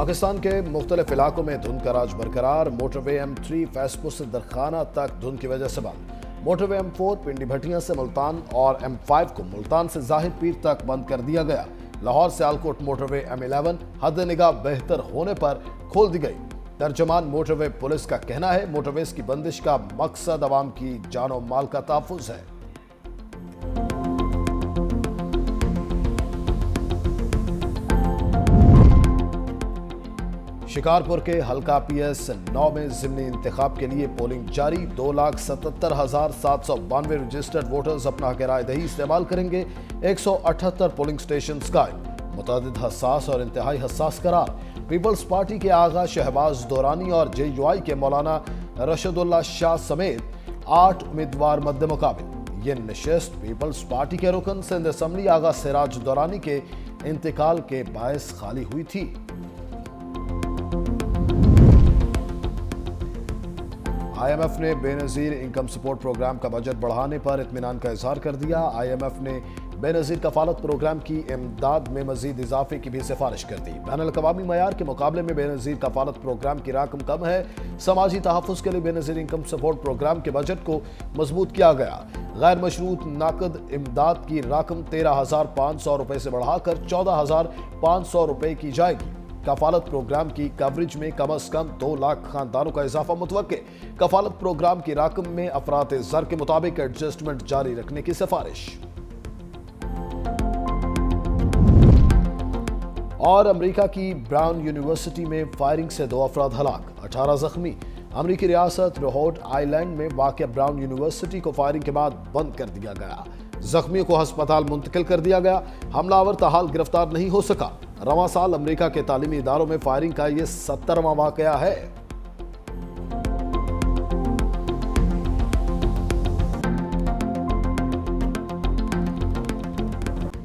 पाकिस्तान के मुख्तलिफ इलाकों में धुंध का राज बरकरार। मोटरवे M3 फैसपुर से दरखाना तक धुंध की वजह से बंद। मोटरवे M4 पिंडी भटिया से मुल्तान और M5 को मुल्तान से जाहिर पीर तक बंद कर दिया गया। लाहौर से आलकोट मोटरवे M11 हद निगाह बेहतर होने पर खोल दी गई। तर्जमान मोटरवे पुलिस का कहना है मोटरवेज की बंदिश का मकसद अवाम की जान और माल का तहफ्फुज है। शिकारपुर के हल्का PS 9 में ज़िमनी इंतखाब के लिए पोलिंग जारी। 2,77,792 रजिस्टर्ड वोटर्स अपना हक राय दही इस्तेमाल करेंगे। 178 पोलिंग स्टेशन कायम। मुतअद्दिद हसास और इंतहाई हसास करार। पीपल्स पार्टी के आगा शहबाज दौरानी और JUI के मौलाना रशदुल्ला शाह समेत 8 उम्मीदवार मद्दे मुकाबिल। ये नशिस्त पीपल्स पार्टी के रुकन सिंध असम्बली आगा सिराज दौरानी के इंतकाल के बायस खाली हुई थी। IMF ने बेनज़ीर इनकम सपोर्ट प्रोग्राम का बजट बढ़ाने पर इत्मीनान का इजहार कर दिया। IMF ने बेनज़ीर कफालत प्रोग्राम की इमदाद में मजीद इजाफे की भी सिफारिश कर दी। बैनुल-अक़वामी मयार के मुकाबले में बेनज़ीर कफालत प्रोग्राम की रकम कम है। समाजी तहफ़्फ़ुज़ के लिए बेनज़ीर इनकम सपोर्ट प्रोग्राम के बजट को मजबूत किया गया। गैर मशरूत नाकद इमदाद की रकम 13,500 रुपये से बढ़ाकर 14,500 रुपये की जाएगी। कफालत प्रोग्राम की कवरेज में कम अज कम 2 लाख खानदानों का इजाफा मुतवक्के। कफालत प्रोग्राम की रकम में अफरात ज़र के मुताबिक एडजस्टमेंट जारी रखने की सिफारिश। और अमेरिका की ब्राउन यूनिवर्सिटी में फायरिंग से 2 अफराद हलाक, 18 जख्मी। अमेरिकी रियासत रोड आइलैंड में वाक़िया ब्राउन यूनिवर्सिटी को फायरिंग के बाद बंद कर दिया गया। जख्मियों को अस्पताल मुंतकिल कर दिया गया। हमलावर ताहाल गिरफ्तार नहीं हो सका। रवां साल अमेरिका के तालीमी इदारों में फायरिंग का यह 70वां वाकया है।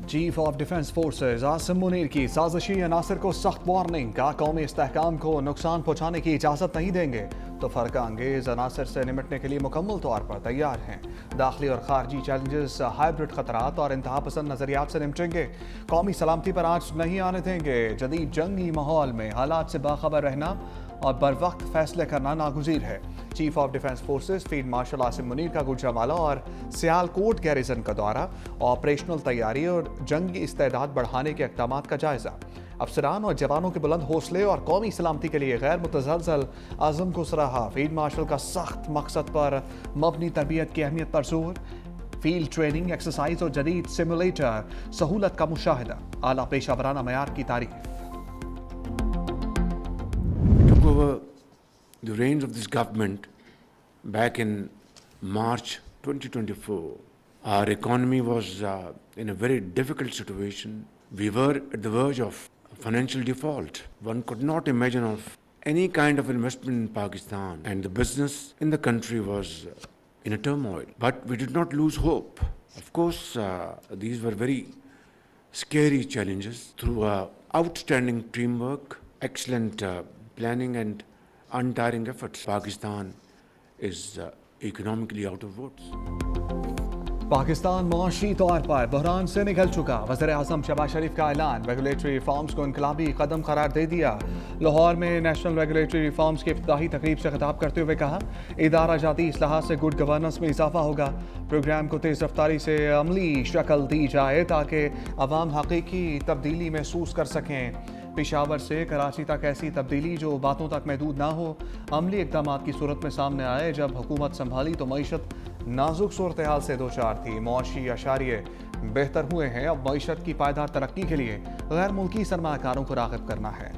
Chief of defence forces Asim Munir की साजिशी अनासर को सख्त वार्निंग का कौमी इस्तेहकाम को नुकसान पहुंचाने की इजाज़त नहीं देंगे तो फ़र्क अंगेज़ अनासर से निमटने के लिए मुकम्मल तौर पर तैयार हैं। दाखिली और खारजी चैलेंजेस, हाइब्रिड खतरात और इंतहा पसंद नज़रियात से निपटेंगे। कौमी सलामती पर आँच नहीं आने देंगे। जदीद जंगी माहौल में हालात से बाखबर रहना और बर वक्त फैसले करना नागुज़ीर है। Chief of defence forces field marshal Asim Munir का गुजरांवाला और सियालकोट गैरिजन का दौरा, ऑपरेशनल तैयारी और जंगी इस्तेदाद बढ़ाने के इक़दाम का जायज़ा। अफसरान और जवानों के बुलंद हौसले और कौमी सलामती के लिए गैर मुतज़लज़ल आज़म को सराहा। फील्ड मार्शल का सख्त मकसद पर मबनी तरबियत की अहमियत पर जोर। फील्ड ट्रेनिंग, एक्सरसाइज और जदीद सिमुलेटर सहूलत का मुशाहिदा। आला पेशावराना मयार की तारीफ। Over the reins of this government back in March 2024, our economy was in a very difficult situation. We were at the verge of financial default. One could not imagine of any kind of investment in Pakistan, and the business in the country was in a turmoil. But we did not lose hope. Of course, these were very scary challenges. Through outstanding teamwork, excellent planning and untiring efforts, Pakistan is economically out of woods. Pakistan माशी तौर पर बहरान से निकल चुका। वज़ीर-ए-आज़म शहबाज शरीफ का ऐलान। Regulatory reforms को इनकलाबी कदम करार दे दिया। लाहौर में नेशनल रेगुलेटरी रिफॉर्म्स की इफ्तिताही तकरीब से खिताब करते हुए कहा इदारा जाती इस्लाहात से गुड गवर्नेंस में इजाफा होगा। प्रोग्राम को तेज़ रफ्तारी से अमली शक्ल दी जाए ताकि अवाम हकीकी तब्दीली महसूस कर सकें। पेशावर से कराची तक ऐसी तब्दीली जो बातों तक महदूद ना हो, अमली इक़दाम की सूरत में सामने आए। जब हुकूमत संभाली तो मईशत नाजुक सूरत हाल से दो चार थी। मुआशी अशारिये बेहतर हुए हैं। अब मईशत की पायदार तरक्की के लिए गैर मुल्की सरमाकारों को राग़िब करना है।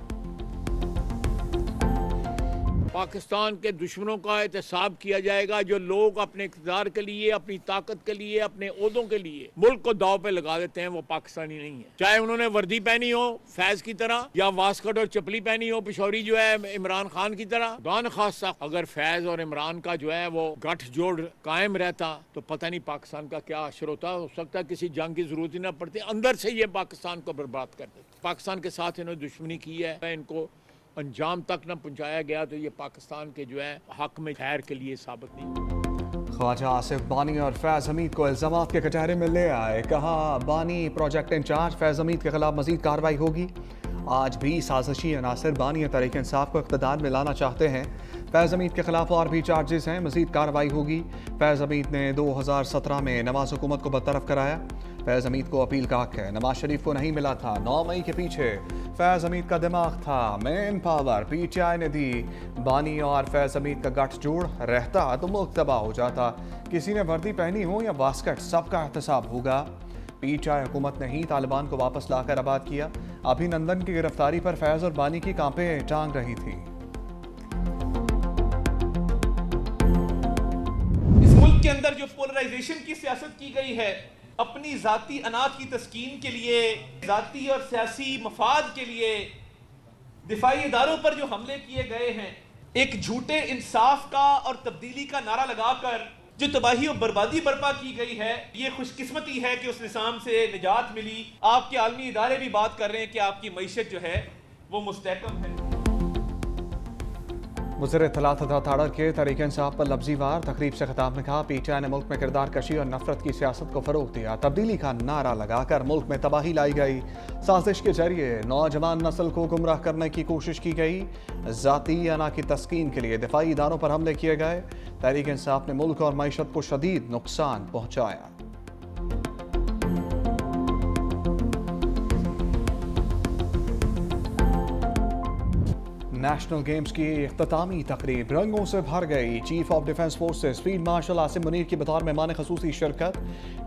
पाकिस्तान के दुश्मनों का एहतसाब किया जाएगा। जो लोग अपने इक़्तिदार के लिए, अपनी ताकत के लिए, अपने ओहदों के लिए मुल्क को दाव पे लगा देते हैं, वो पाकिस्तानी नहीं है। चाहे उन्होंने वर्दी पहनी हो फैज की तरह या वास्कट और चपली पहनी हो पिशौरी जो है इमरान खान की तरह। दान खासा अगर फैज और इमरान का जो है वो गठजोड़ कायम रहता तो पता नहीं पाकिस्तान का क्या असर होता। हो सकता है किसी जंग की जरूरत ही ना पड़ती, अंदर से ये पाकिस्तान को बर्बाद कर देते। पाकिस्तान के साथ इन्होंने दुश्मनी की है, इनको अंजाम तक न पहुंचाया गया तो ये पाकिस्तान के जो है हक में खैर के लिए साबित नहीं। ख्वाजा आसिफ बानी और फैज़ हमीद को इल्ज़ामात के कटहरे में ले आए। कहा बानी प्रोजेक्ट इंचार्ज, फैज़ हमीद के खिलाफ मजीद कार्रवाई होगी। आज भी साजिशी अनासर बानी तहरीक इंसाफ को इक़्तिदार में लाना चाहते हैं। फैज़ हमीद के खिलाफ और भी चार्जेस हैं, मज़ीद कार्रवाई होगी। फैज़ हमीद ने 2017 में नवाज हुकूमत को बरतरफ कराया। फैज़ हमीद को अपील का हक है, नवाज शरीफ को नहीं मिला था। 9 मई के पीछे फैज़ हमीद का दिमाग था, मेन पावर PTI ने दी। बानी और फैज़ हमीद का गठजोड़ रहता तो मुल्क तबाह हो जाता। किसी ने वर्दी पहनी हो या बास्केट, सबका एहतसाब होगा। PTI हुकूमत ने ही तालिबान को वापस लाकर आबाद किया। अभिनंदन की गिरफ्तारी पर फैज़ और बानी की कांपे टांग रही थी। इस मुल्क के अंदर जो पोलराइजेशन की सियासत की गई है, अपनी जाती अनाज की तस्कीन के लिए, जाती और सियासी मफाद के लिए दिफाई इदारों पर जो हमले किए गए हैं, एक झूठे इंसाफ का और तब्दीली का नारा लगाकर जो तबाही और बर्बादी बर्पा की गई है, ये खुशकिस्मती है कि उस निज़ाम से निजात मिली। आपके आलमी इदारे भी बात कर रहे हैं कि आपकी मईशत जो है वो मुस्तहकम है। वज़ीर इत्तलात ताड़र के तहरीक इंसाफ पर लफ्ज़ी वार तकरीब से खिताब में कहा, PTI ने मुल्क में किरदार कशी और नफरत की सियासत को फ़रोग दिया। तब्दीली का नारा लगाकर मुल्क में तबाही लाई गई। साजिश के जरिए नौजवान नस्ल को गुमराह करने की कोशिश की गई। ज़ाती अना की तस्कीन के लिए दिफाई इदारों पर हमले किए गए। तहरीक इंसाफ ने मुल्क और मईशत को शदीद नुकसान पहुँचाया। नेशनल गेम्स की इख्तितामी तकरीब रंगों से भर गई। Chief of defence forces field marshal Asim Munir की बतौर मेहमान खसूसी शिरकत।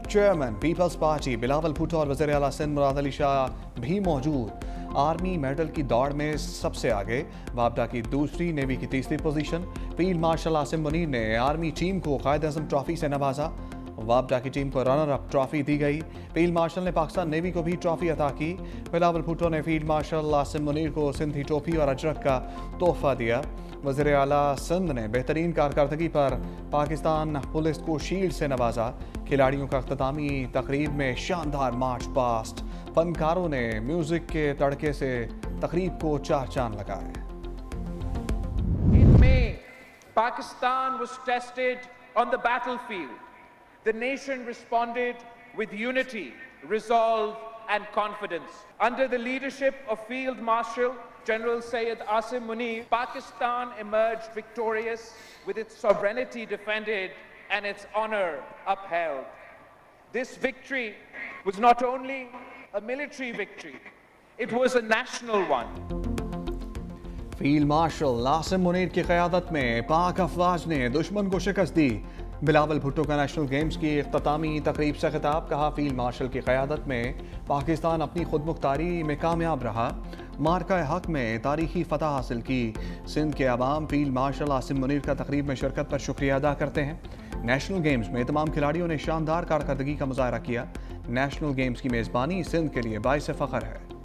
Chairman Peoples Party Bilawal Bhutto और वज़ीर आला सिंध मुराद अली शाह भी मौजूद। आर्मी मेडल की दौड़ में सबसे आगे, वापडा की दूसरी, नेवी की तीसरी position. Field marshal Asim Munir ने आर्मी टीम को कायद-ए-आज़म ट्रॉफी से नवाजा। वापडा की टीम को रनर अप ट्रॉफी दी गई। फील्ड मार्शल ने पाकिस्तान नेवी को भी ट्रॉफी अता की। बिलावल भुट्टो ने फील्ड मार्शल आसिम मुनीर को सिंधी टोपी और अजरक का तोहफा दिया। वज़ीर आला सिंध ने बेहतरीन कारकर्दगी पर पाकिस्तान पुलिस को शील्ड से नवाजा। खिलाड़ियों का इख्तितामी तकरीब में शानदार मार्च पास्ट। फनकारों ने म्यूजिक के तड़के से तकरीब को चार चांद लगाए। In May, Pakistan was tested on the battlefield. The nation responded with unity, resolve, and confidence. Under the leadership of Field Marshal General Syed Asim Munir, Pakistan emerged victorious with its sovereignty defended and its honor upheld. This victory was not only a military victory, it was a national one. Field marshal Asim Munir की क़यादत में पाक अफवाज ने दुश्मन को शिकस्त दी। बिलावल भुट्टो का national games की इख्तितामी तकरीब से खिताब। कहा, फील्ड मार्शल की क़यादत में पाकिस्तान अपनी खुद मुख्तारी में कामयाब रहा। मार्का हक में तारीखी फतह हासिल की। सिंध के अवाम फील्ड मार्शल आसिम मुनीर का तकरीब में शिरकत पर शुक्रिया अदा करते हैं। नेशनल गेम्स में तमाम खिलाड़ियों ने शानदार कारकर्दगी का मुजाहरा किया। नेशनल गेम्स की मेज़बानी सिंध के लिए बाइस फ़ख्र है।